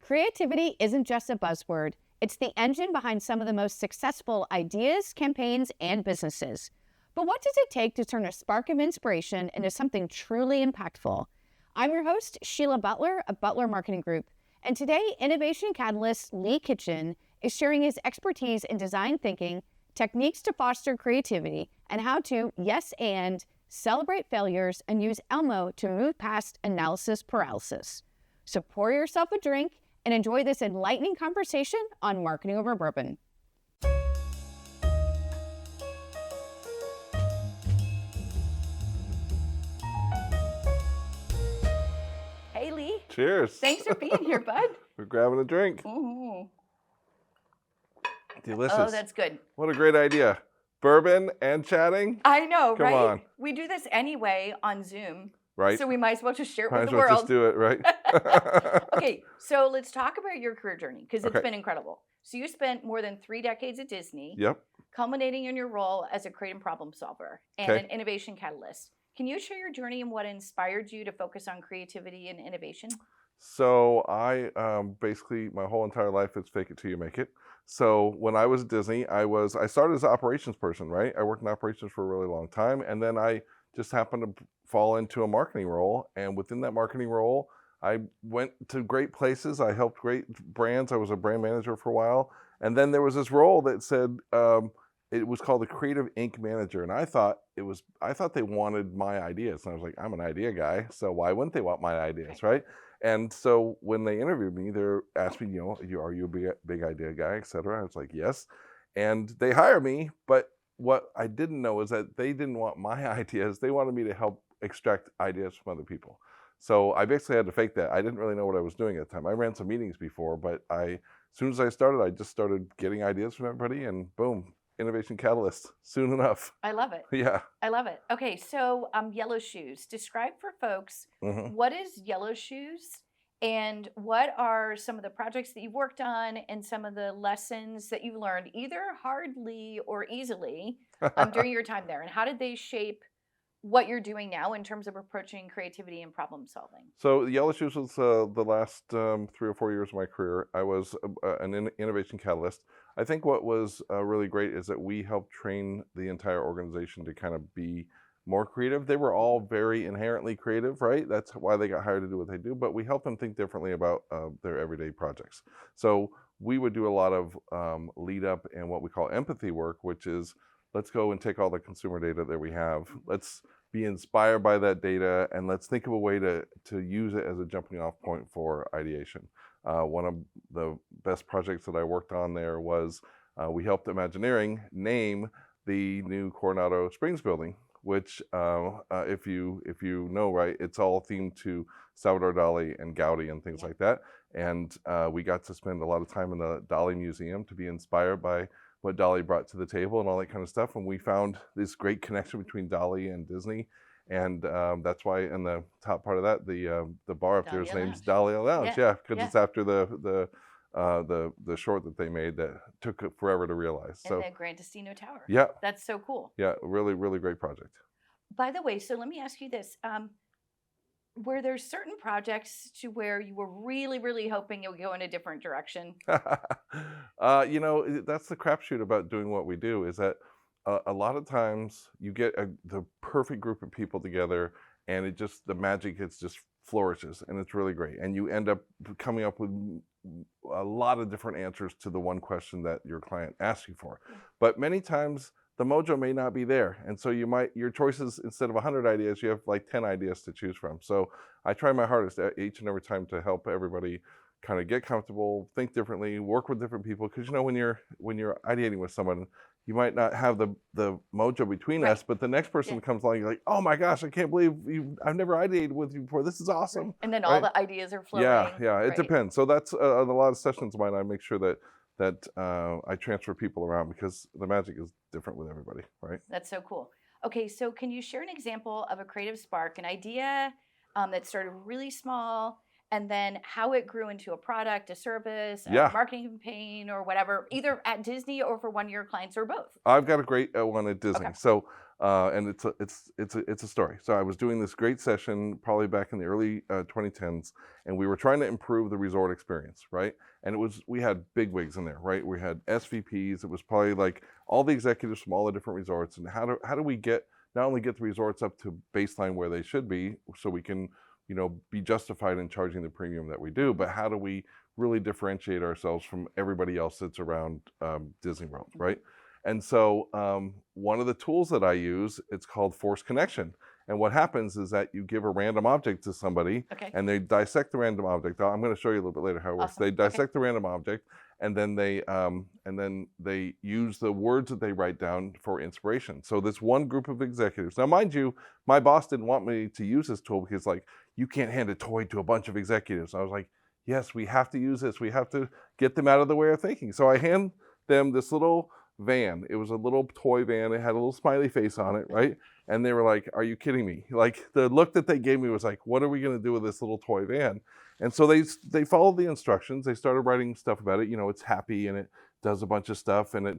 Creativity isn't just a buzzword. It's the engine behind some of the most successful ideas, campaigns, and businesses. But what does it take to turn a spark of inspiration into something truly impactful? I'm your host, Sheila Butler of Butler Marketing Group. And today, Innovation Catalyst Lee Kitchen is sharing his expertise in design thinking, techniques to foster creativity, and how to, yes, and celebrate failures and use Elmo to move past analysis paralysis. So pour yourself a drink and enjoy this enlightening conversation on Marketing Over Bourbon. Hey, Lee. Cheers. Thanks for being here, bud. We're grabbing a drink. Mm-hmm. Delicious. Oh, that's good. What a great idea. Bourbon and chatting? I know, Come right? on. We do this anyway on Zoom. Right. So we might as well just share it Might with as the well world. just do it, right? Okay, so let's talk about your career journey because it's Okay. been incredible. So you spent more than 3 decades at Disney, Yep. culminating in your role as a creative problem solver and Okay. an innovation catalyst. Can you share your journey and what inspired you to focus on creativity and innovation? So I basically my whole entire life is fake it till you make it. So when I was at Disney, I started as an operations person, right? I worked in operations for a really long time, and then I just happened to fall into a marketing role. And within that marketing role, I went to great places. I helped great brands. I was a brand manager for a while, and then there was this role that said it was called the Creative Inc. Manager, and I thought they wanted my ideas, and I was like, I'm an idea guy, so why wouldn't they want my ideas, right? And so when they interviewed me, they asked me, are you a big idea guy, et cetera? I was like, yes. And they hired me, but what I didn't know is that they didn't want my ideas. They wanted me to help extract ideas from other people. So I basically had to fake that. I didn't really know what I was doing at the time. I ran some meetings before, but as soon as I started, I just started getting ideas from everybody, and boom, Innovation Catalyst soon enough. I love it. Yeah. I love it. Okay, so Yellow Shoes. Describe for folks what is Yellow Shoes and what are some of the projects that you've worked on and some of the lessons that you've learned either hardly or easily during your time there, and how did they shape what you're doing now in terms of approaching creativity and problem solving? So Yellow Shoes was the last 3 or 4 years of my career. I was an innovation catalyst. I think what was really great is that we helped train the entire organization to kind of be more creative. They were all very inherently creative, right? That's why they got hired to do what they do, but we helped them think differently about their everyday projects. So we would do a lot of lead up and what we call empathy work, which is let's go and take all the consumer data that we have. Let's be inspired by that data, and let's think of a way to use it as a jumping off point for ideation. One of the best projects that I worked on there was we helped Imagineering name the new Coronado Springs building, which if you know, right, it's all themed to Salvador Dali and Gaudi and things like that. And we got to spend a lot of time in the Dali Museum to be inspired by what Dali brought to the table and all that kind of stuff. And we found this great connection between Dali and Disney. And that's why in the top part of that, the bar up there is named Dali Lounge. Yeah, because it's after the short that they made that took forever to realize. And the Gran Destino Tower. Yeah. That's so cool. Yeah, really, really great project. By the way, so let me ask you this. Were there certain projects to where you were really, really hoping it would go in a different direction? That's the crapshoot about doing what we do is that a lot of times you get the perfect group of people together, and the magic just flourishes, and it's really great. And you end up coming up with a lot of different answers to the one question that your client asks you for. But many times the mojo may not be there. And so your choices, instead of 100 ideas, you have like 10 ideas to choose from. So I try my hardest each and every time to help everybody kind of get comfortable, think differently, work with different people. Because when you're ideating with someone, you might not have the mojo between us, but the next person comes along, you're like, oh my gosh, I can't believe I've never ideated with you before. This is awesome. Right. And then all the ideas are flowing. Yeah, it depends. So that's a lot of sessions of mine. I make sure that I transfer people around because the magic is different with everybody, right? That's so cool. Okay, so can you share an example of a creative spark, an idea that started really small, and then how it grew into a product, a service, a marketing campaign, or whatever, either at Disney or for one of your clients or both? I've got a great one at Disney. Okay. So And it's a story. So I was doing this great session probably back in the early 2010s, and we were trying to improve the resort experience, right? And we had big wigs in there, right? We had SVPs. It was probably like all the executives from all the different resorts, and how do we get not only get the resorts up to baseline where they should be, so we can be justified in charging the premium that we do, but how do we really differentiate ourselves from everybody else that's around Disney World, right? And so one of the tools that I use, it's called force connection. And what happens is that you give a random object to somebody, Okay. and they dissect the random object. I'm going to show you a little bit later how it works. Awesome. They dissect the random object, and then they use the words that they write down for inspiration. So this one group of executives. Now, mind you, my boss didn't want me to use this tool because, like, you can't hand a toy to a bunch of executives. I was like, yes, we have to use this. We have to get them out of the way of thinking. So I hand them this little van. It was a little toy van. It had a little smiley face on it, right? And they were like, are you kidding me? Like, the look that they gave me was like, what are we going to do with this little toy van? And so they followed the instructions. They started writing stuff about it. It's happy and it does a bunch of stuff, and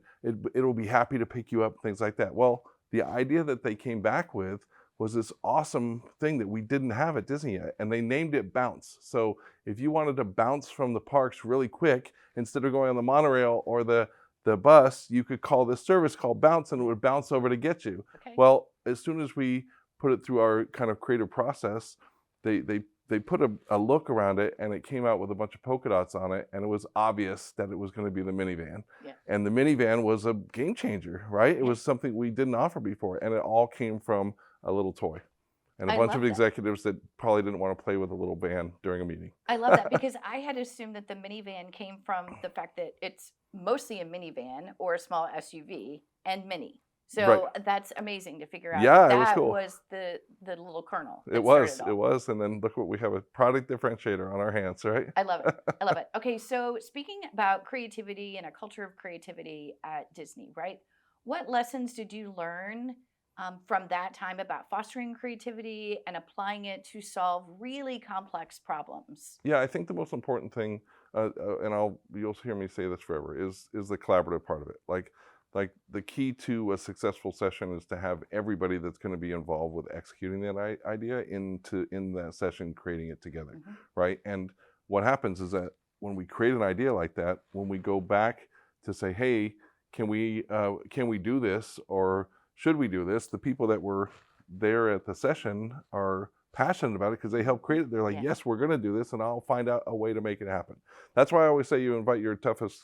it'll be happy to pick you up, things like that. Well, the idea that they came back with was this awesome thing that we didn't have at Disney yet, and they named it Bounce. So if you wanted to bounce from the parks really quick, instead of going on the monorail or the bus, you could call this service called Bounce, and it would bounce over to get you. Okay. Well, as soon as we put it through our kind of creative process, they put a look around it, and it came out with a bunch of polka dots on it, and it was obvious that it was going to be the minivan. Yeah. And the minivan was a game changer, right? It was something we didn't offer before, and it all came from a little toy. And a bunch of executives that probably didn't want to play with a little van during a meeting. I love that, because I had assumed that the minivan came from the fact that it's mostly a minivan or a small SUV and mini. So that's amazing to figure out. Yeah, that it was cool. Was the little kernel. It was. And then look what we have, a product differentiator on our hands, right? I love it. I love it. Okay, so speaking about creativity and a culture of creativity at Disney, right? What lessons did you learn from that time about fostering creativity and applying it to solve really complex problems? Yeah, I think the most important thing, and you'll hear me say this forever, is the collaborative part of it. Like the key to a successful session is to have everybody that's going to be involved with executing that idea in that session, creating it together, right? And what happens is that when we create an idea like that, when we go back to say, hey, can we do this, or should we do this? The people that were there at the session are passionate about it because they helped create it. They're like, yes, we're going to do this, and I'll find out a way to make it happen. That's why I always say you invite your toughest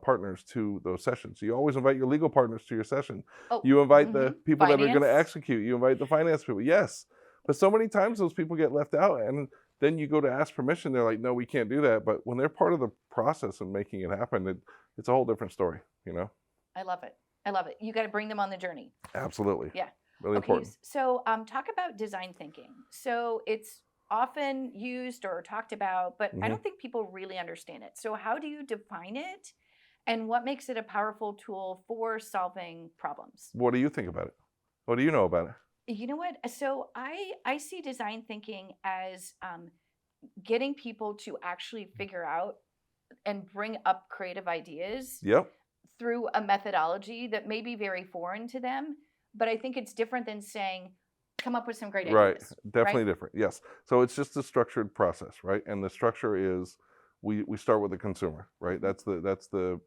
partners to those sessions. You always invite your legal partners to your session. You invite the people that are going to execute. You invite the finance people. Yes. But so many times those people get left out, and then you go to ask permission. They're like, no, we can't do that. But when they're part of the process of making it happen, it's a whole different story, I love it. I love it. You got to bring them on the journey. Absolutely. Yeah. Really important. So talk about design thinking. So it's often used or talked about, but I don't think people really understand it. So how do you define it, and what makes it a powerful tool for solving problems? What do you think about it? What do you know about it? You know what? So I see design thinking as getting people to actually figure out and bring up creative ideas through a methodology that may be very foreign to them, but I think it's different than saying, come up with some great ideas. Right, definitely different, yes. So it's just a structured process, right? And the structure is, we start with the consumer, right? That's the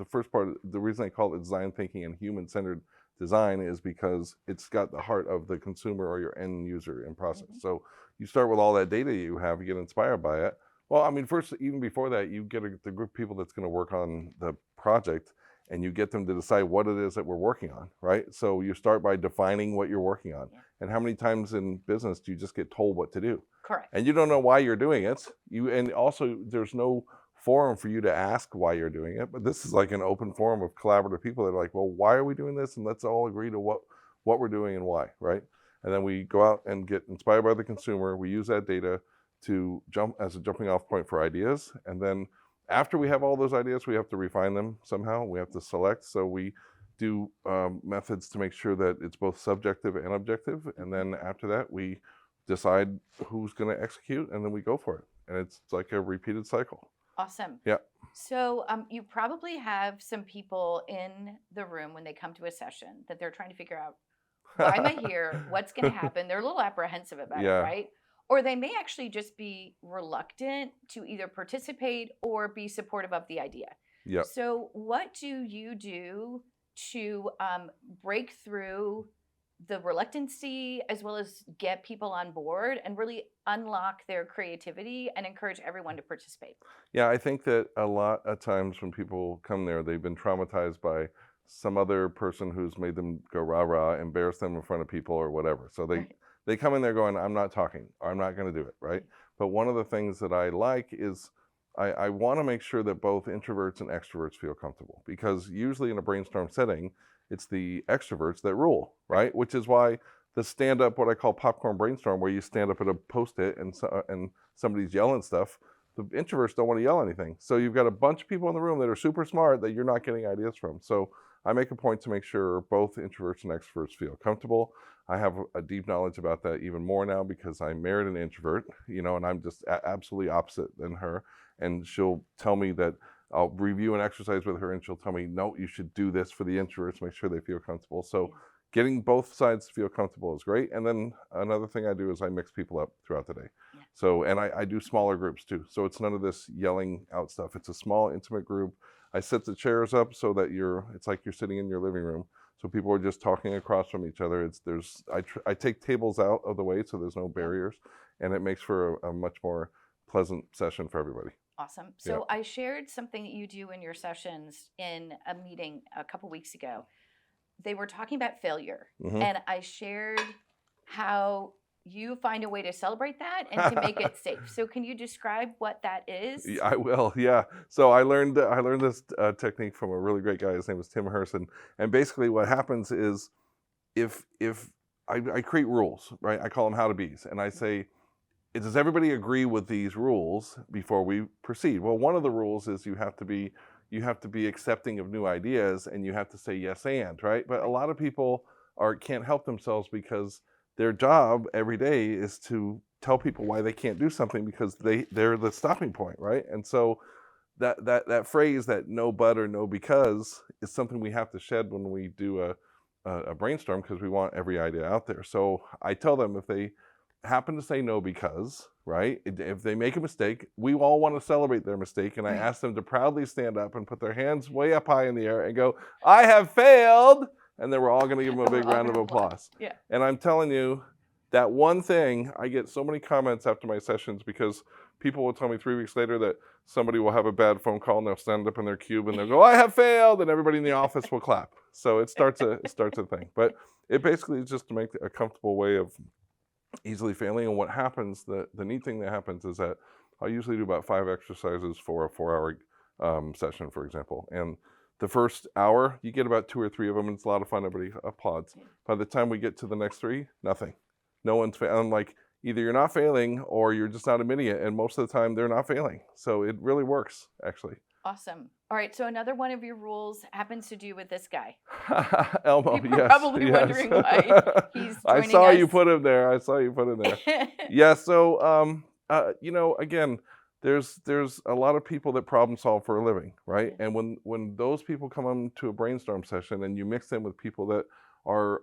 first part. The reason I call it design thinking and human-centered design is because it's got the heart of the consumer or your end user in process. So you start with all that data you have, you get inspired by it. Well, I mean, first, even before that, you get the group of people that's going to work on the project, and you get them to decide what it is that we're working on, right? So you start by defining what you're working on. And how many times in business do you just get told what to do? Correct. And you don't know why you're doing it. And also, there's no forum for you to ask why you're doing it. But this is like an open forum of collaborative people that are like, well, why are we doing this? And let's all agree to what we're doing and why, right? And then we go out and get inspired by the consumer. We use that data to jump as a jumping off point for ideas. And then after we have all those ideas, we have to refine them somehow. We have to select. So we do methods to make sure that it's both subjective and objective. And then after that, we decide who's going to execute, and then we go for it. And it's like a repeated cycle. Awesome. Yeah. So you probably have some people in the room when they come to a session that they're trying to figure out, why am I here? What's going to happen? They're a little apprehensive about it, Yeah. right? Or they may actually just be reluctant to either participate or be supportive of the idea. Yep. So, what do you do to break through the reluctancy as well as get people on board and really unlock their creativity and encourage everyone to participate? Yeah, I think that a lot of times when people come there, they've been traumatized by some other person who's made them go rah rah, embarrass them in front of people or whatever. So Right. they come in there going, I'm not talking, or I'm not going to do it, right? But one of the things that I like is I want to make sure that both introverts and extroverts feel comfortable, because usually in a brainstorm setting, it's the extroverts that rule, right? Which is why the stand up, what I call popcorn brainstorm, where you stand up at a post-it and somebody's yelling stuff, the introverts don't want to yell anything. So you've got a bunch of people in the room that are super smart that you're not getting ideas from. So I make a point to make sure both introverts and extroverts feel comfortable. I have a deep knowledge about that even more now because I married an introvert, and I'm just absolutely opposite than her. And she'll tell me that I'll review an exercise with her and she'll tell me, no, you should do this for the introverts, make sure they feel comfortable. So getting both sides to feel comfortable is great. And then another thing I do is I mix people up throughout the day. Yeah. So, and I do smaller groups too. So it's none of this yelling out stuff. It's a small, intimate group. I set the chairs up so that it's like you're sitting in your living room. So people are just talking across from each other. I take tables out of the way so there's no barriers, and it makes for a much more pleasant session for everybody. Awesome. So I shared something that you do in your sessions in a meeting a couple weeks ago. They were talking about failure, and I shared how you find a way to celebrate that and to make it safe. So can you describe what that is? I will. Yeah. So I learned this technique from a really great guy. His name was Tim Herson. And basically, what happens is, if I create rules, right? I call them how to be's, and I say, does everybody agree with these rules before we proceed? Well, one of the rules is you have to be accepting of new ideas, and you have to say yes and, right? But a lot of people can't help themselves because their job every day is to tell people why they can't do something because they're the stopping point, right? And so that phrase, that no but or no because, is something we have to shed when we do a brainstorm, because we want every idea out there. So I tell them, if they happen to say no because, right, if they make a mistake, we all want to celebrate their mistake, and I ask them to proudly stand up and put their hands way up high in the air and go, I have failed, and then we're all going to give them a big round of applause. Yeah. And I'm telling you, that one thing, I get so many comments after my sessions, because people will tell me 3 weeks later that somebody will have a bad phone call and they'll stand up in their cube and they'll go, I have failed, and everybody in the office will clap. So it starts a thing. But it basically is just to make a comfortable way of easily failing. And what happens, the neat thing that happens is that I'll usually do about 5 exercises for a 4-hour session, for example. And the first hour, you get about 2 or 3 of them, and it's a lot of fun. Everybody applauds. By the time we get to the next 3, nothing. No one's failing. Like, either you're not failing or you're just not admitting it. And most of the time, they're not failing. So it really works, actually. Awesome. All right. So another one of your rules happens to do with this guy. Elmo, People yes. are probably wondering why he's I joining saw us. you put him there. Yeah. So, again, there's a lot of people that problem solve for a living, right? And when those people come into a brainstorm session and you mix them with people that are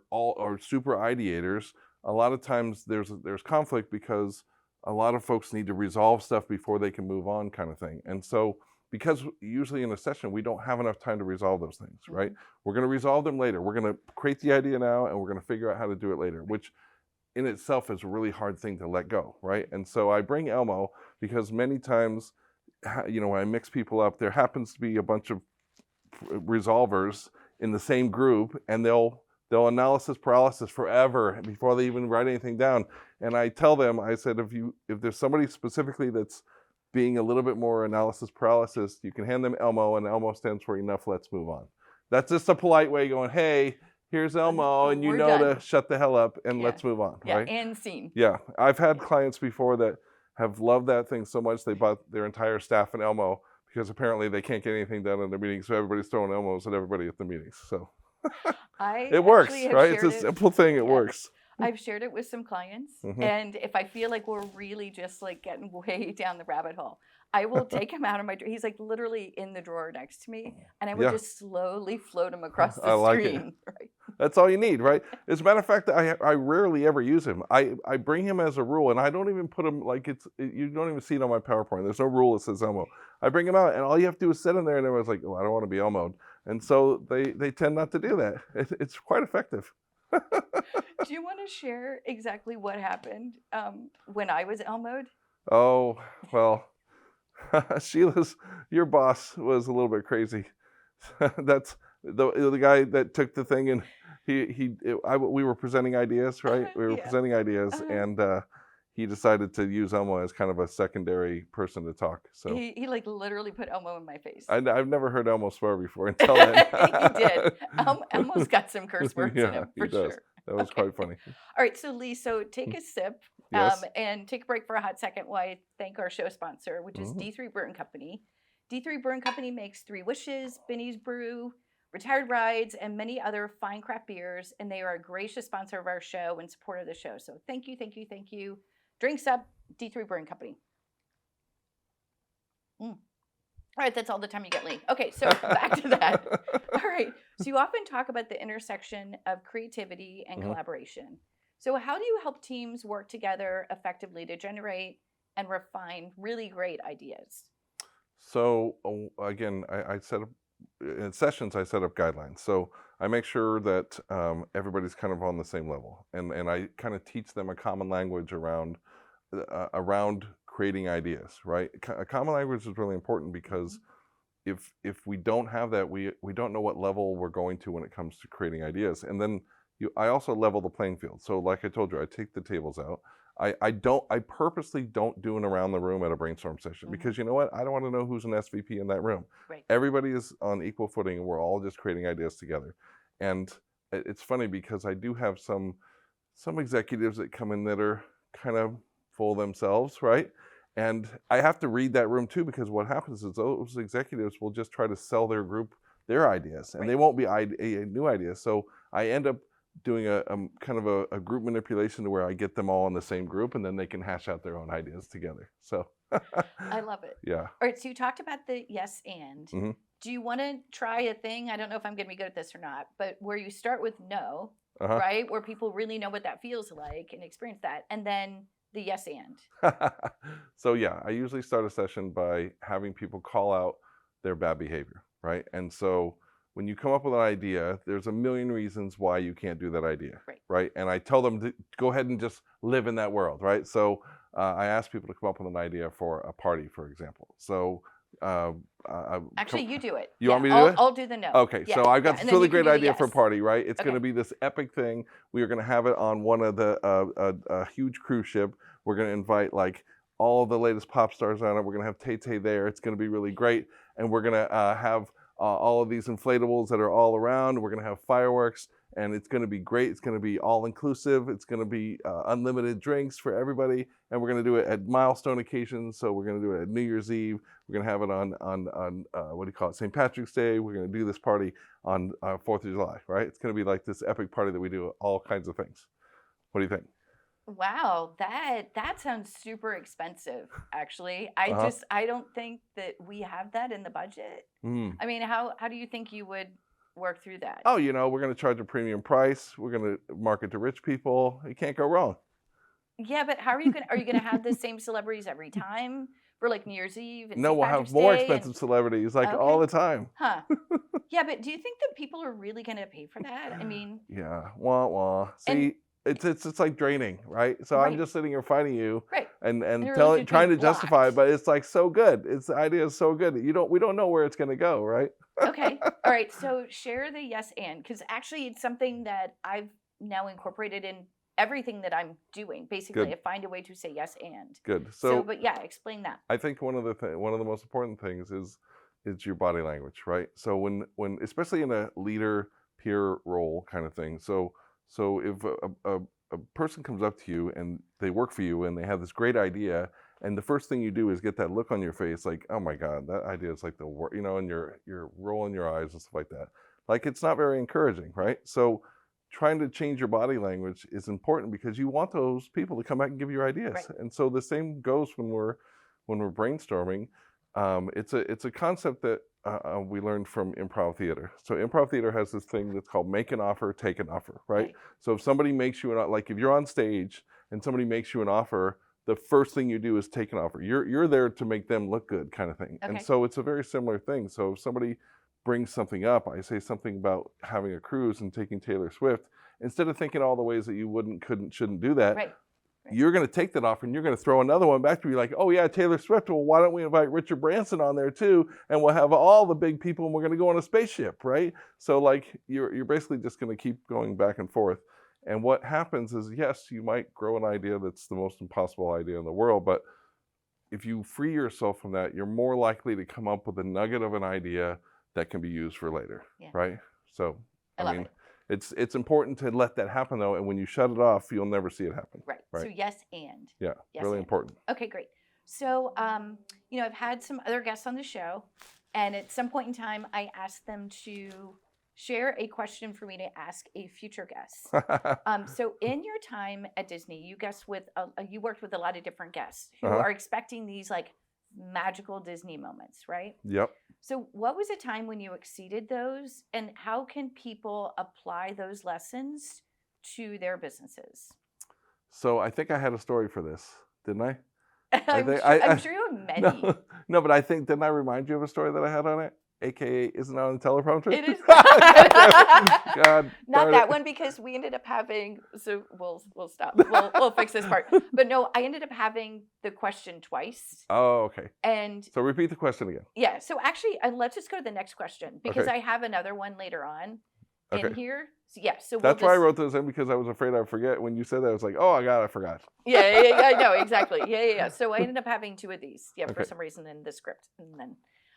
super ideators, a lot of times there's conflict because a lot of folks need to resolve stuff before they can move on, kind of thing. And so, because usually in a session we don't have enough time to resolve those things, right? We're going to resolve them later. We're going to create the idea now, and we're going to figure out how to do it later, which in itself is a really hard thing to let go, right? And so I bring Elmo because many times, when I mix people up, there happens to be a bunch of resolvers in the same group, and they'll analysis paralysis forever before they even write anything down. And I tell them, I said, if there's somebody specifically that's being a little bit more analysis paralysis, you can hand them Elmo, and Elmo stands for enough, let's move on. That's just a polite way of going, hey, here's Elmo, and We're done. to shut the hell up and let's move on, right? And scene. Yeah, I've had clients before that have loved that thing so much they bought their entire staff an Elmo, because apparently they can't get anything done in their meetings, so everybody's throwing Elmos at everybody at the meetings. So it works, right? It's a simple thing. It works. I've shared it with some clients, and if I feel like we're really just like getting way down the rabbit hole, I will take him out of my. He's like literally in the drawer next to me, and I will just slowly float him across the screen. Right? That's all you need, right? As a matter of fact, I rarely ever use him. I bring him as a rule, and I don't even put him like you don't even see it on my PowerPoint. There's no rule that says Elmo. I bring him out, and all you have to do is sit in there, and everyone's like, "Oh, I don't want to be Elmoed," and so they tend not to do that. It's quite effective. Do you want to share exactly what happened when I was Elmoed? Oh well, your boss was a little bit crazy. That's the guy that took the thing, and we were presenting ideas, right? We were Yeah. presenting ideas, and he decided to use Elmo as kind of a secondary person to talk. So He like literally put Elmo in my face. I've never heard Elmo swear before until then. He did. Elmo's got some curse words in Yeah, him he for does. sure. That was Okay. quite funny. All right, so Lee, so take a sip Yes. and take a break for a hot second while I thank our show sponsor, which is Mhm. D3 Brewing Company. D3 Brewing Company makes Three Wishes, Binny's Brew, Retired Rides, and many other fine craft beers, and they are a gracious sponsor of our show and support of the show. So thank you, thank you, thank you. Drinks up, D3 Brewing Company. All right, that's all the time you get, Lee. Okay, so back to that. All right, so you often talk about the intersection of creativity and Mhm. collaboration. So how do you help teams work together effectively to generate and refine really great ideas? So again, I set up in sessions. I set up guidelines. So I make sure that everybody's kind of on the same level, and I kind of teach them a common language around creating ideas. Right, a common language is really important because if we don't have that, we don't know what level we're going to when it comes to creating ideas. And then I also level the playing field. So like I told you, I take the tables out. I purposely don't do an around the room at a brainstorm session because you know what? I don't want to know who's an SVP in that room. Right. Everybody is on equal footing, and we're all just creating ideas together. And it's funny because I do have some executives that come in that are kind of full of themselves, right? And I have to read that room too, because what happens is those executives will just try to sell their group their ideas, and they won't be new ideas. So I end up doing a kind of a group manipulation to where I get them all in the same group, and then they can hash out their own ideas together. So I love it. yeah. All right, so you talked about the yes and. Mhm. Do you want to try a thing? I don't know if I'm going to be good at this or not, but where you start with no, Uh-huh. right? Where people really know what that feels like and experience that, and then the yes and. So yeah, I usually start a session by having people call out their bad behavior, right? And so when you come up with an idea, there's a million reasons why you can't do that idea, right? And I tell them to go ahead and just live in that world, right? So I ask people to come up with an idea for a party, for example. So Actually, you do it. You want me to do it? I'll do the no. Okay, Yeah, so I've got yeah, this and then really you can great do the idea for a yes. party, right? It's going Okay. to be this epic thing. We are going to have it on one of the a huge cruise ship. We're going to invite like all of the latest pop stars on it. We're going to have Tay-Tay there. It's going to be really great, and we're going to have all of these inflatables that are all around. We're going to have fireworks, and it's going to be great. It's going to be all inclusive. It's going to be unlimited drinks for everybody, and we're going to do it at milestone occasions. So we're going to do it at New Year's Eve. We're going to have it on what do you call it, St. Patrick's Day. We're going to do this party on 4th of July, right? It's going to be like this epic party that we do all kinds of things. What do you think? Wow, that sounds super expensive. Actually, I don't think that we have that in the budget. I mean, how do you think you would work through that? Oh, we're going to charge a premium price. We're going to market to rich people. You can't go wrong. Yeah, but how are you gonna have the same celebrities every time for like New Year's Eve and No, St. we'll Patrick's have more Day expensive celebrities like all the time. Huh. Yeah, but do you think that people are really gonna pay for that? I mean, Yeah, wah wah. See, it's like draining, right? So I'm just sitting here fighting you, and trying to justify it, but it's like so good. The idea is so good. We don't know where it's gonna go, right? Okay, all right. So share the yes and, because actually it's something that I've now incorporated in everything that I'm doing. Basically, I find a way to say yes and. Good. So, but yeah, explain that. I think one of the most important things is your body language, right? So when especially in a leader peer role kind of thing. So if a person comes up to you and they work for you and they have this great idea, and the first thing you do is get that look on your face, like, oh my God, that idea is like the worst, and you're rolling your eyes and stuff like that. Like, it's not very encouraging, right? So trying to change your body language is important because you want those people to come back and give you ideas. And so the same goes when we're brainstorming. It's a concept that we learned from improv theater. So improv theater has this thing that's called make an offer, take an offer, right? So if somebody makes you like if you're on stage and somebody makes you an offer, the first thing you do is take an offer. You're there to make them look good, kind of thing. And so it's a very similar thing. So if somebody brings something up, I say something about having a cruise and taking Taylor Swift, instead of thinking all the ways that you wouldn't, couldn't, shouldn't do that. You're going to take that offer and you're going to throw another one back to me like, oh yeah, Taylor Swift. Well, why don't we invite Richard Branson on there too? And we'll have all the big people and we're going to go on a spaceship, right? So like you're basically just going to keep going back and forth. And what happens is, yes, you might grow an idea that's the most impossible idea in the world, but if you free yourself from that, you're more likely to come up with a nugget of an idea that can be used for later, right? So, I mean, it's important to let that happen though, and when you shut it off, you'll never see it happen. Right. So yes, and. Yeah, yes, really and. important. Okay, great. So, you know, I've had some other guests on the show, and at some point in time, I asked them to share a question for me to ask a future guest. So in your time at Disney, you worked with a lot of different guests who are expecting these like magical Disney moments, right? Yep. So what was a time when you exceeded those, and how can people apply those lessons to their businesses? So I think I had a story for this, didn't I? I'm sure you have many. No, but I think, didn't I remind you of a story that I had on it? AKA, isn't on the teleprompter? It is. God, not that one, because we ended up having. So we'll stop. We'll fix this part. But no, I ended up having the question twice. Oh, okay. And so repeat the question again. Yeah. So actually, let's just go to the next question, because I have another one later on in here. So, yeah. So that's why I wrote those in, because I was afraid I'd forget. When you said that, I was like, oh, I forgot. Yeah. No, exactly. Yeah. So I ended up having two of these. Yeah, for some reason in the script, and then.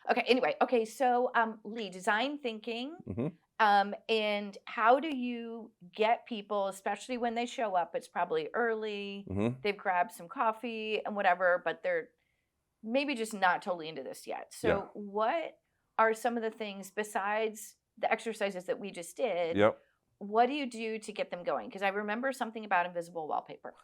Okay, anyway, so Lee, design thinking, and how do you get people, especially when they show up, it's probably early, they've grabbed some coffee and whatever, but they're maybe just not totally into this yet. So what are some of the things besides the exercises that we just did? What do you do to get them going? Because I remember something about invisible wallpaper.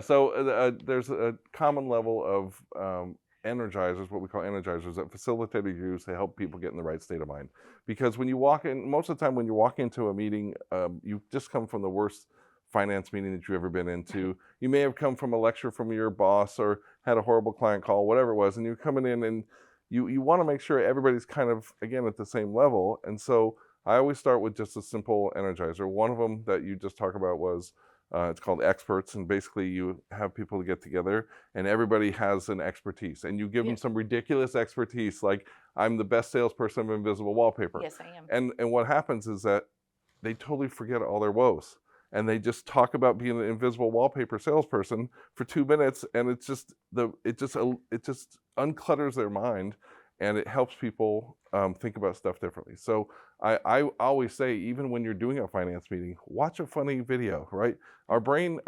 So there's a common level of energizers, what we call energizers, that facilitators use to help people get in the right state of mind. Because when you walk in, most of the time when you walk into a meeting, you just come from the worst finance meeting that you've ever been into. You may have come from a lecture from your boss or had a horrible client call, whatever it was, and you're coming in and you want to make sure everybody's kind of, again, at the same level. And so I always start with just a simple energizer. One of them that you just talked about was it's called experts, and basically you have people get together and everybody has an expertise, and you give them some ridiculous expertise, like I'm the best salesperson of invisible wallpaper. Yes, I am. And what happens is that they totally forget all their woes, and they just talk about being an invisible wallpaper salesperson for 2 minutes, and it just unclutters their mind, and it helps people think about stuff differently. So I always say, even when you're doing a finance meeting, watch a funny video, right? Our brain,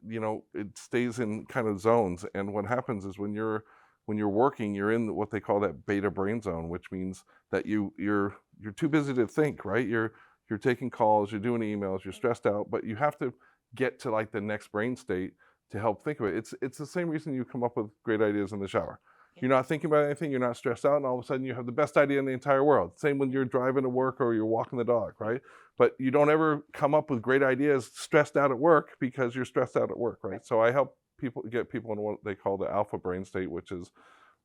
you know, it stays in kind of zones. And what happens is when you're working, you're in what they call that beta brain zone, which means that you're too busy to think, right? You're taking calls, you're doing emails, you're stressed out, but you have to get to like the next brain state to help think of it. It's the same reason you come up with great ideas in the shower. You're not thinking about anything, you're not stressed out, and all of a sudden you have the best idea in the entire world. Same when you're driving to work or you're walking the dog, right? But you don't ever come up with great ideas stressed out at work because you're stressed out at work, right? So I help get people in what they call the alpha brain state, which is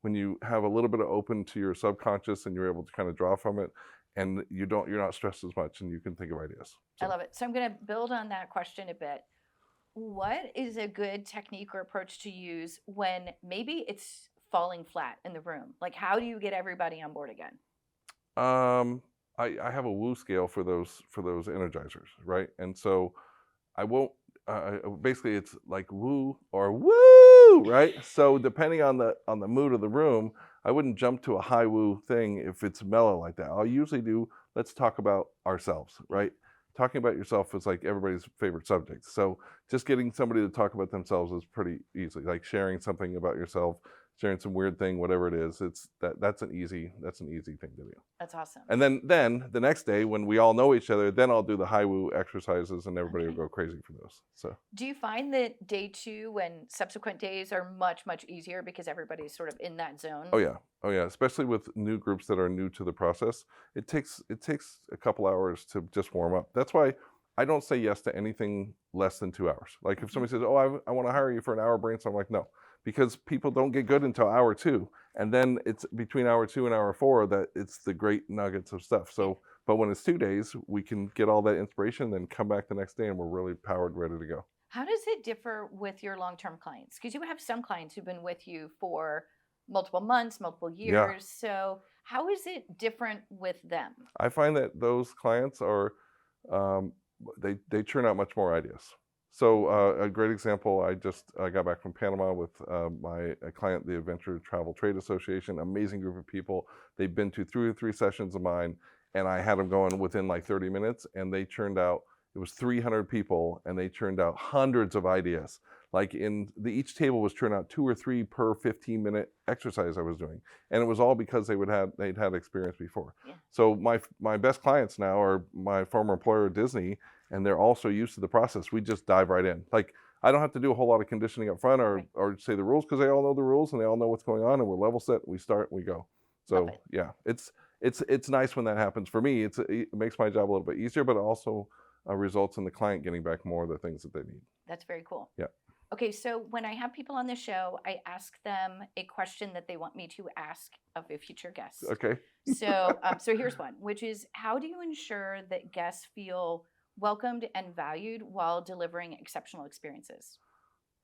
when you have a little bit of open to your subconscious and you're able to kind of draw from it, and you're not stressed as much, and you can think of ideas. So. I love it. So I'm going to build on that question a bit. What is a good technique or approach to use when maybe it's falling flat in the room? Like, how do you get everybody on board again? I have a woo scale for those energizers, right? And so I won't. Basically, it's like woo or woo, right? So depending on the mood of the room, I wouldn't jump to a high woo thing if it's mellow like that. I'll usually do, let's talk about ourselves, right? Talking about yourself is like everybody's favorite subject. So just getting somebody to talk about themselves is pretty easy. Like sharing something about yourself, sharing some weird thing, whatever it is. That's an easy thing to do. That's awesome. And then the next day when we all know each other, then I'll do the high woo exercises and everybody will go crazy for those. So do you find that day 2 and subsequent days are much easier because everybody's sort of in that zone? Oh yeah, especially with new groups that are new to the process. It takes a couple hours to just warm up. That's why I don't say yes to anything less than 2 hours. Like if somebody says, "Oh, I want to hire you for an hour brainstorm," I'm like, no, because people don't get good until hour 2, and then it's between hour 2 and hour 4 that it's the great nuggets of stuff. So, but when it's 2 days, we can get all that inspiration, then come back the next day, and we're really powered, ready to go. How does it differ with your long-term clients? Because you have some clients who've been with you for multiple months, multiple years. Yeah. So how is it different with them? I find that those clients are they churn out much more ideas. So a great example, I got back from Panama with my client, the Adventure Travel Trade Association, amazing group of people. They've been to 3 or 3 sessions of mine, and I had them going within like 30 minutes, and they churned out, it was 300 people, and they churned out hundreds of ideas. Like each table was churning out 2 or 3 per 15-minute exercise I was doing, and it was all because they'd had experience before. Yeah. So my best clients now are my former employer, Disney, and they're also used to the process. We just dive right in. Like I don't have to do a whole lot of conditioning up front or say the rules, because they all know the rules and they all know what's going on, and we're level set. We start, we go. So yeah, it's nice when that happens. For me, it makes my job a little bit easier, but it also results in the client getting back more of the things that they need. That's very cool. Yeah. Okay, so when I have people on the show, I ask them a question that they want me to ask of a future guest. Okay. So, so here's one, which is, how do you ensure that guests feel welcomed and valued while delivering exceptional experiences?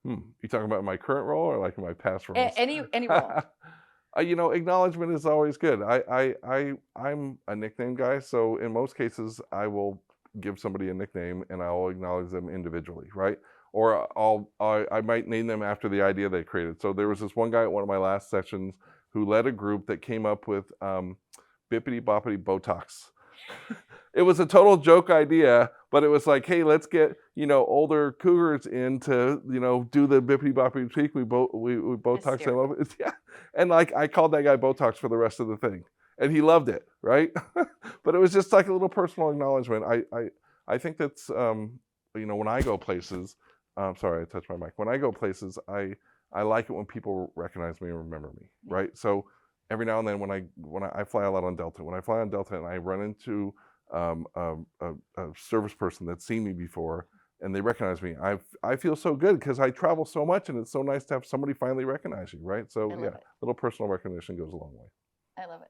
You talking about my current role or like my past roles? Any role. Acknowledgement is always good. I'm a nickname guy, so in most cases I will give somebody a nickname and I'll acknowledge them individually, right? Or I might name them after the idea they created. So there was this one guy at one of my last sessions who led a group that came up with bippity boppity Botox. It was a total joke idea, but it was like, hey, let's get older cougars in to do the bippity boppity tweak. We Botox them up. Yeah, and like I called that guy Botox for the rest of the thing, and he loved it, right? But it was just like a little personal acknowledgement. I think that's when I go places. Sorry, I touched my mic. When I go places, I like it when people recognize me and remember me, right? So every now and then when I fly a lot on Delta, when I fly on Delta and I run into a service person that's seen me before and they recognize me, I feel so good because I travel so much and it's so nice to have somebody finally recognize you, right? So yeah, little personal recognition goes a long way. I love it.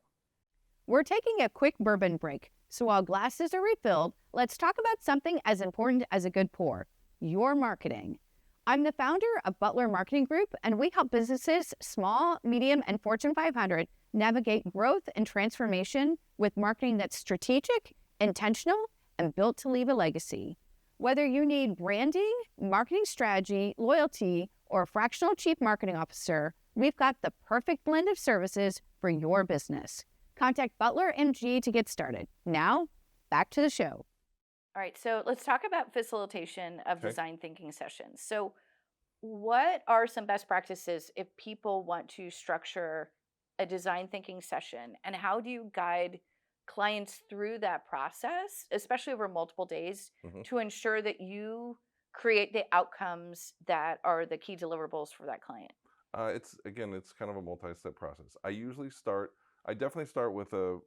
We're taking a quick bourbon break, so while glasses are refilled, let's talk about something as important as a good pour: your marketing. I'm the founder of Butler Marketing Group, and we help businesses, small, medium, and Fortune 500, navigate growth and transformation with marketing that's strategic, intentional, and built to leave a legacy. Whether you need branding, marketing strategy, loyalty, or a fractional chief marketing officer, we've got the perfect blend of services for your business. Contact Butler MG to get started. Now, back to the show. All right, so let's talk about facilitation of design thinking sessions. So what are some best practices if people want to structure a design thinking session, and how do you guide clients through that process, especially over multiple days, to ensure that you create the outcomes that are the key deliverables for that client? It's kind of a multi-step process. I definitely start with a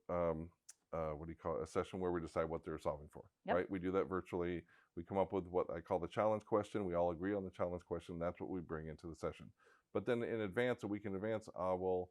a session where we decide what they're solving for, right? We do that virtually. We come up with what I call the challenge question. We all agree on the challenge question. That's what we bring into the session. But then in advance, a week in advance, we'll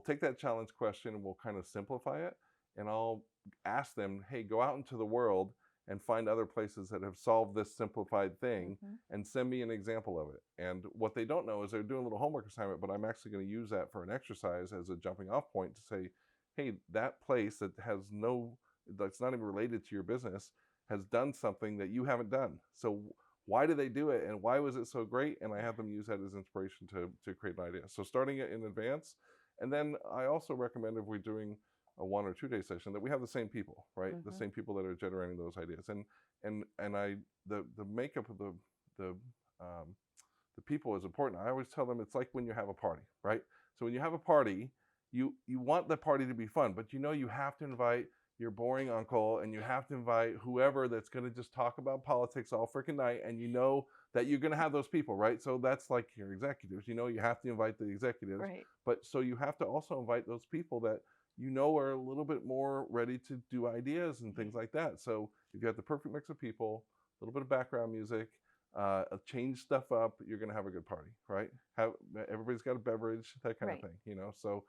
take that challenge question and we'll kind of simplify it. And I'll ask them, hey, go out into the world and find other places that have solved this simplified thing and send me an example of it. And what they don't know is they're doing a little homework assignment, but I'm actually going to use that for an exercise as a jumping off point to say, hey, that place that's not even related to your business has done something that you haven't done. So why did they do it and why was it so great? And I have them use that as inspiration to create an idea. So starting it in advance. And then I also recommend, if we're doing a 1 or 2 day session, that we have the same people, right? The same people that are generating those ideas. And the makeup of the people is important. I always tell them it's like when you have a party, right? So when you have a party, you want the party to be fun, but you have to invite your boring uncle, and you have to invite whoever that's going to just talk about politics all freaking night, and that you're going to have those people, right? So that's like your executives. You have to invite the executives, Right. but so you have to also invite those people that are a little bit more ready to do ideas and things like that. So if you have the perfect mix of people, a little bit of background music, change stuff up, you're going to have a good party, right? Everybody's got a beverage, that kind of Right. thing, So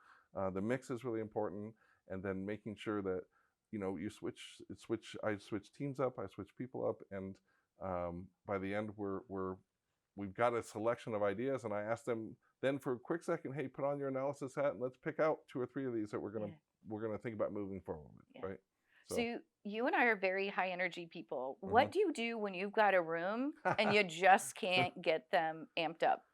the mix is really important, and then making sure that you I switch teams up, I switch people up, and by the end we've got a selection of ideas, and I asked them then for a quick second, hey, put on your analysis hat and let's pick out 2 or 3 of these that we're gonna think about moving forward with, Yeah. right? So you and I are very high energy people. Mhm. What do you do when you've got a room and you just can't get them amped up?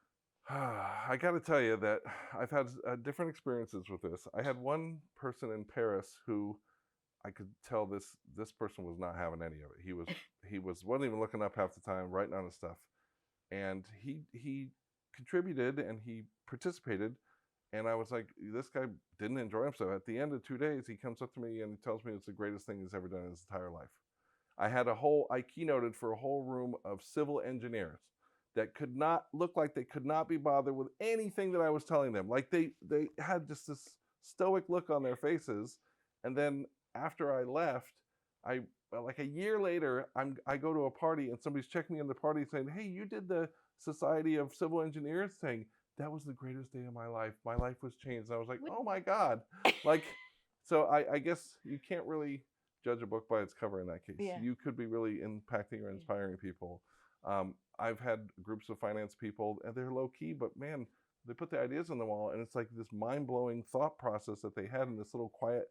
I got to tell you that I've had different experiences with this. I had one person in Paris who I could tell this person was not having any of it. Wasn't even looking up half the time, writing on his stuff, and he contributed and he participated, and I was like, this guy didn't enjoy himself. At the end of 2 days, he comes up to me and he tells me it's the greatest thing he's ever done in his entire life. I keynoted for a whole room of civil engineers that could not be bothered with anything that I was telling them. Like they had just this stoic look on their faces. And then after I left, like a year later, I go to a party and somebody's checking me in the party saying, hey, you did the Society of Civil Engineers thing. That was the greatest day of my life. My life was changed. And I was like, oh my God. Like, so I guess you can't really judge a book by its cover in that case. Yeah. You could be really impacting or inspiring people. I've had groups of finance people, and they're low key, but man, they put the ideas on the wall, and it's like this mind blowing thought process that they had in this little quiet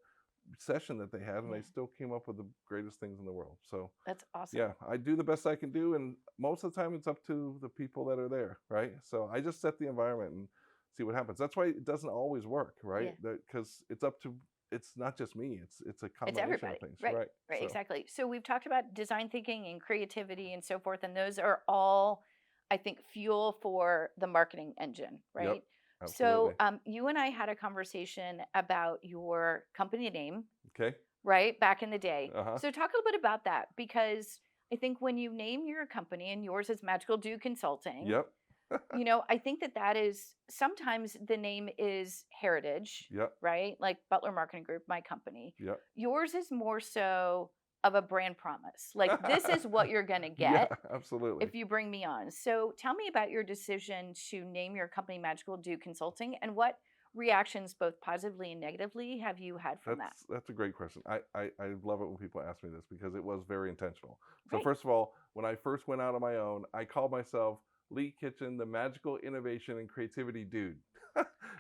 session that they had, and they still came up with the greatest things in the world. So that's awesome. yeah, I do the best I can do, and most of the time it's up to the people that are there, right? So I just set the environment and see what happens. That's why it doesn't always work, right? Because it's not just me, it's a combination of things. Right, So. exactly. So we've talked about design thinking and creativity and so forth, and those are all, I think, fuel for the marketing engine, right? Yep, absolutely. So you and I had a conversation about your company name, Okay. right, back in the day. Uh-huh. So talk a little bit about that, because I think when you name your company, and yours is Magical Dude Consulting. Yep. I think that is sometimes the name is heritage, Yep. right? Like Butler Marketing Group, my company. Yep. Yours is more so of a brand promise. Like, this is what you're going to get. Yeah, absolutely. If you bring me on. So tell me about your decision to name your company Magical Dude Consulting, and what reactions, both positively and negatively, have you had from that? That's a great question. I love it when people ask me this, because it was very intentional. So Right. first of all, when I first went out on my own, I called myself Lee Kitchen, the magical innovation and creativity dude.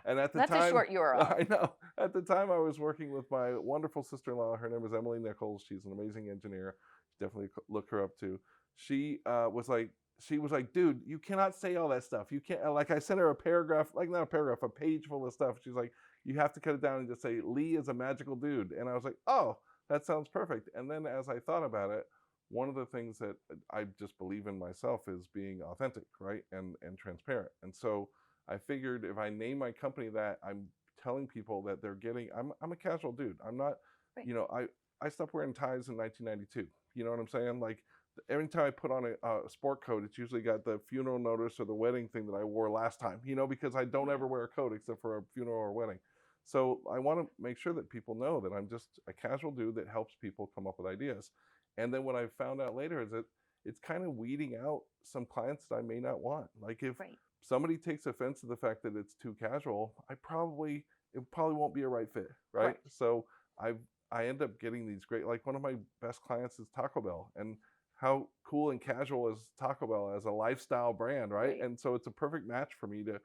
And at the That's time, a short URL. I know. At the time, I was working with my wonderful sister-in-law. Her name is Emily Nichols. She's an amazing engineer. Definitely look her up too. She was like, dude, you cannot say all that stuff. You can't. Like, I sent her a paragraph, like not a paragraph, a page full of stuff. She's like, you have to cut it down and just say Lee is a magical dude. And I was like, oh, that sounds perfect. And then as I thought about it, one of the things that I just believe in myself is being authentic, right, and transparent. And so I figured if I name my company that, I'm telling people that they're getting. I'm a casual dude. I'm not, Right. I stopped wearing ties in 1992. You know what I'm saying? Like, every time I put on a sport coat, it's usually got the funeral notice or the wedding thing that I wore last time. Because I don't ever wear a coat except for a funeral or a wedding. So I want to make sure that people know that I'm just a casual dude that helps people come up with ideas. And then what I found out later is that it's kind of weeding out some clients that I may not want. Like, if somebody takes offense to the fact that it's too casual, it probably won't be a right fit, right? So I end up getting these great, like, one of my best clients is Taco Bell, and how cool and casual is Taco Bell as a lifestyle brand, right? And so it's a perfect match for me to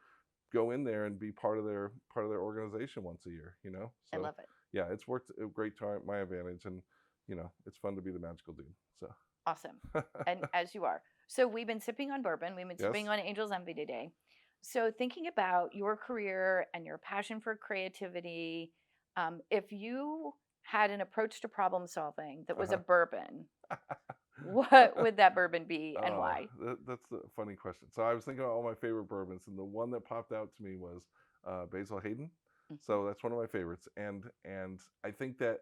go in there and be part of their organization once a year. So, I love it. Yeah, it's worked a great to my advantage, and it's fun to be the magical dude. So awesome. And as you are. So we've been sipping on bourbon. We've been sipping on Angel's Envy today. So thinking about your career and your passion for creativity, if you had an approach to problem solving that was a bourbon, what would that bourbon be, and why? That's a funny question. So I was thinking about all my favorite bourbons, and the one that popped out to me was Basil Hayden. Mhm. So that's one of my favorites. And I think that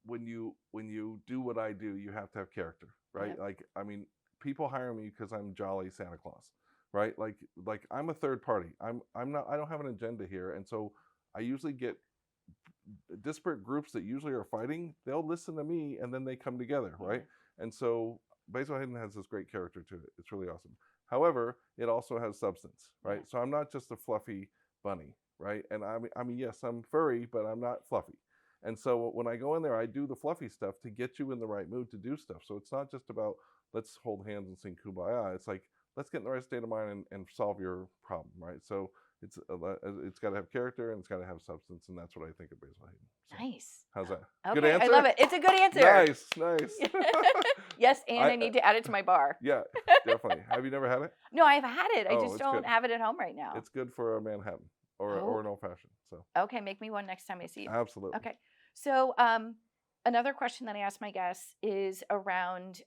when you do what I do, you have to have character, right? Yep. Like, I mean, people hire me because I'm jolly Santa Claus, right? Like I'm a third party. I'm not. I don't have an agenda here, and so I usually get disparate groups that usually are fighting. They'll listen to me, and then they come together, right? And so Basil Hayden has this great character to it. It's really awesome. However, it also has substance, right? Yeah. So I'm not just a fluffy bunny, right? And I mean, yes, I'm furry, but I'm not fluffy. And so when I go in there, I do the fluffy stuff to get you in the right mood to do stuff. So it's not just about let's hold hands and sing Kumbaya. It's like let's get in the right state of mind and solve your problem, right? So it's got to have character and it's got to have substance, and that's what I think of Basil Hayden. So, Nice. how's that? Okay, Good answer? I love it. It's a good answer. Nice. Yes, and I need to add it to my bar. Yeah, definitely. Have you never had it? No, I've had it. I Oh, just it's don't good. have it at home right now. It's good for a Manhattan or an old fashioned. So Okay, make me one next time I see you. absolutely. Okay. So another question that I ask my guests is around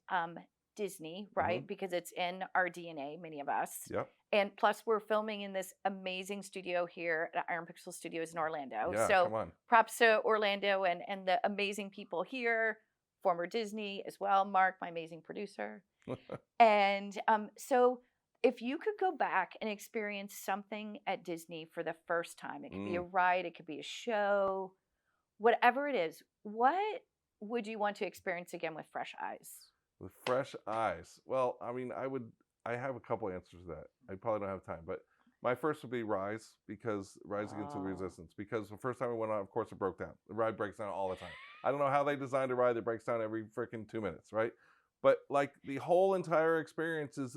Disney, right? Because it's in our DNA, many of us. Yep. And plus, we're filming in this amazing studio here at Iron Pixel Studios in Orlando. Yeah, So come on. props to Orlando and the amazing people here, former Disney as well, Mark, my amazing producer. And so if you could go back and experience something at Disney for the first time, it could be a ride, it could be a show, whatever it is, what would you want to experience again with fresh eyes? With fresh eyes. Well, I mean, I have a couple answers to that. I probably don't have time, but my first would be Rise, because Rise Against the Resistance, because the first time it went on, of course, it broke down. The ride breaks down all the time. I don't know how they designed a ride that breaks down every freaking 2 minutes, right? But like the whole entire experience is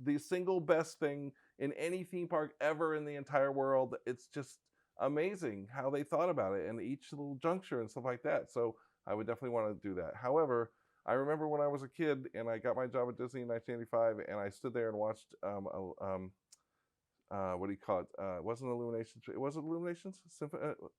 the single best thing in any theme park ever in the entire world. It's just amazing how they thought about it and each little juncture and stuff like that. So I would definitely want to do that. However, I remember when I was a kid and I got my job at Disney in 1985, and I stood there and watched what do you call it? It wasn't Illuminations. It wasn't Illuminations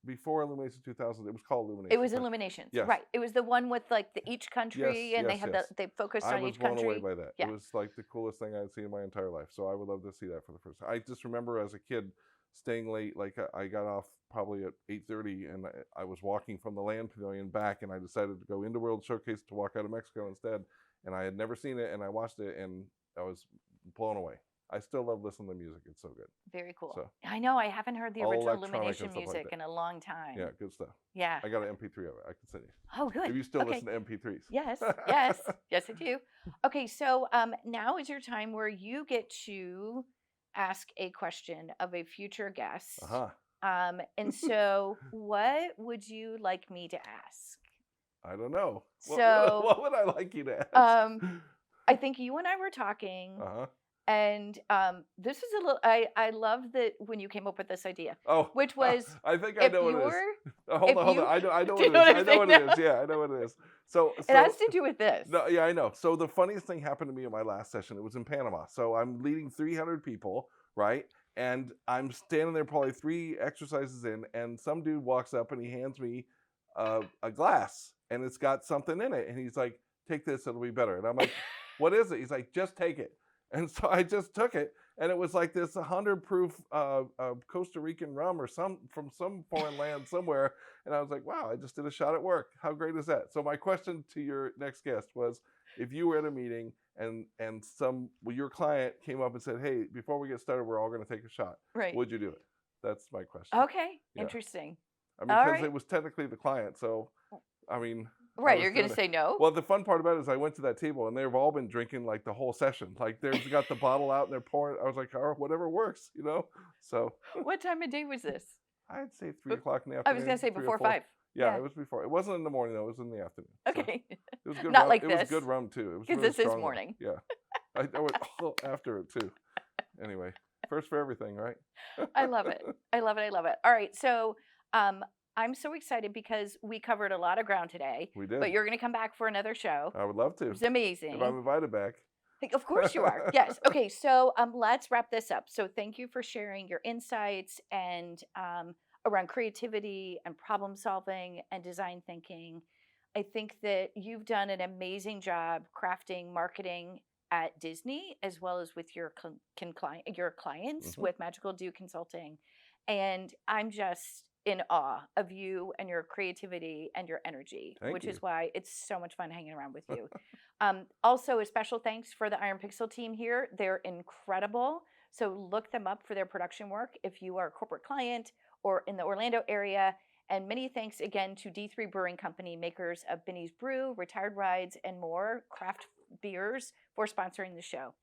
before Illuminations 2000. It was called Illuminations. It was Illuminations, Yes. right? It was the one with like each country, and they had they focused on each country. I was blown away by that. Yeah. It was like the coolest thing I'd seen in my entire life. So I would love to see that for the first time. I just remember as a kid staying late. Like I got off probably at 8:30, and I was walking from the Land Pavilion back, and I decided to go into World Showcase to walk out of Mexico instead. And I had never seen it, and I watched it, and I was blown away. I still love listening to music. It's so good. Very cool. So, I know I haven't heard the all original electronic and Illumination stuff like music that. in a long time. Yeah, good stuff. Yeah. I got an MP3 of it. I can send you. Oh, good. If you still Okay. listen to MP3s. Yes, yes, I do. Okay, so now is your time where you get to ask a question of a future guest. And so, what would you like me to ask? I don't know. So, what would I like you to ask? I think you and I were talking, and this is a little. I love that when you came up with this idea. Oh, which was I think I know what it is. Hold on. I know what it is. I know what it is. Yeah, I know what it is. So it has to do with this. No, yeah, I know. So the funniest thing happened to me at my last session. It was in Panama. So I'm leading 300 people, right? And I'm standing there probably 3 exercises in, and some dude walks up and he hands me a glass, and it's got something in it, and he's like, "Take this, it'll be better." And I'm like, "What is it?" He's like, "Just take it." And so I just took it, and it was like this 100 proof Costa Rican rum or from some foreign land somewhere. And I was like, wow, I just did a shot at work. How great is that? So my question to your next guest was, if you were at a meeting and your client came up and said, "Hey, before we get started, we're all going to take a shot," right? Would you do it? That's my question. Okay, Yeah. Interesting. I mean, because it was technically the client, so I mean. Right, you're going to say no? Well, the fun part about it is I went to that table, and they've all been drinking like the whole session. Like they've got the bottle out and they're pouring. I was like, "Oh, whatever works," you know. So. What time of day was this? I'd say 3 o'clock in the afternoon. I was going to say before 5. Yeah, it was before. It wasn't in the morning though. It was in the afternoon. Okay. So it was good. Not rum. like it this. was good rum too. It was because really this is strong morning. Rum. Yeah, I went after it too. Anyway, first for everything, right? I love it. I love it. I love it. All right, so I'm so excited because we covered a lot of ground today. We did. But you're going to come back for another show. I would love to. It's amazing. If I'm invited back. Of course you are. Yes. Okay. So let's wrap this up. So thank you for sharing your insights and around creativity and problem solving and design thinking. I think that you've done an amazing job crafting marketing at Disney as well as with your clients with Magical Do Consulting. And I'm just in awe of you and your creativity and your energy, Thank which you. is why it's so much fun hanging around with you. Also, a special thanks for the Iron Pixel team here. They're incredible. So look them up for their production work if you are a corporate client or in the Orlando area. And many thanks again to D3 Brewing Company, makers of Binny's Brew, Retired Rides, and more craft beers, for sponsoring the show.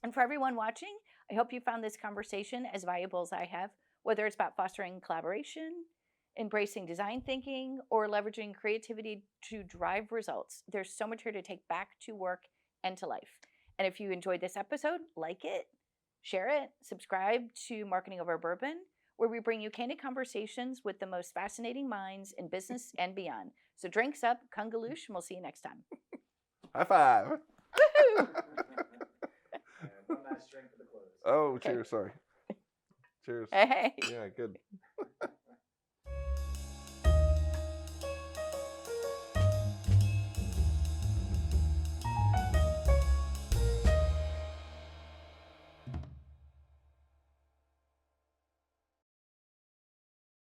And for everyone watching, I hope you found this conversation as valuable as I have, whether it's about fostering collaboration, embracing design thinking, or leveraging creativity to drive results. There's so much here to take back to work and to life. And if you enjoyed this episode, like it, share it, subscribe to Marketing Over Bourbon, where we bring you candid conversations with the most fascinating minds in business and beyond. So drinks up, kungaloosh, and we'll see you next time. High five. Woohoo! And one last drink for the close. Oh, Okay. cheers. Sorry. Cheers. Hey. Yeah, good.